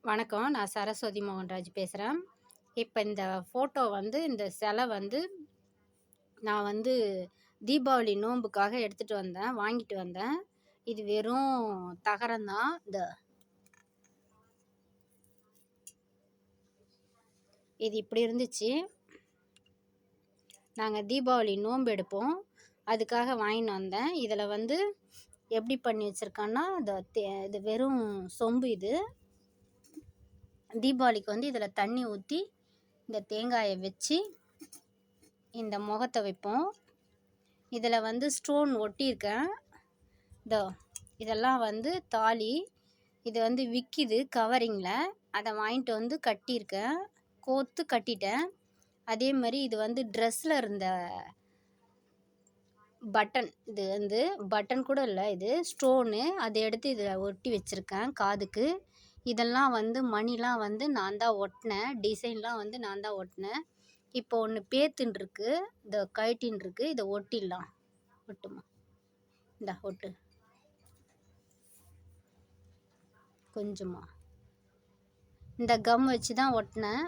வணக்கம். நான் சரஸ்வதி மோகன்ராஜ் பேசுகிறேன். இப்போ இந்த ஃபோட்டோ இந்த சிலை நான் தீபாவளி நோன்புக்காக எடுத்துகிட்டு வந்தேன், வாங்கிட்டு வந்தேன். இது வெறும் தகரம் தான். இது இப்படி இருந்துச்சு. நாங்கள் தீபாவளி நோன்பு எடுப்போம், அதுக்காக வாங்கின்னு வந்தேன். இதில் எப்படி பண்ணி வச்சுருக்கேன்னா, இது வெறும் சொம்பு. இது தீபாவளிக்கு இதில் தண்ணி ஊற்றி இந்த தேங்காயை வச்சு இந்த முகத்தை வைப்போம். இதில் ஸ்டோன் ஒட்டியிருக்கேன். இதெல்லாம் தாலி. இது விற்கிது கவரிங்கில். அதை வாங்கிட்டு கட்டியிருக்கேன், கோர்த்து கட்டிட்டேன். அதே மாதிரி இது ட்ரெஸ்ஸில் இருந்த பட்டன். இது பட்டன் கூட இல்லை, இது ஸ்டோனு. அதை எடுத்து இதில் ஒட்டி வச்சுருக்கேன் காதுக்கு. இதெல்லாம் மணிலாம் நான் தான் ஒட்டினேன். டிசைன்லாம் நான் தான் ஒட்டினேன். இப்போ ஒன்று பேத்துன்னு இருக்கு, இந்த கழட்டின்னு இருக்கு. இதை ஒட்டிடலாம். ஒட்டுமா? இந்த ஒட்டு கொஞ்சமா. இந்த கம் வச்சு தான் ஒட்டினேன்.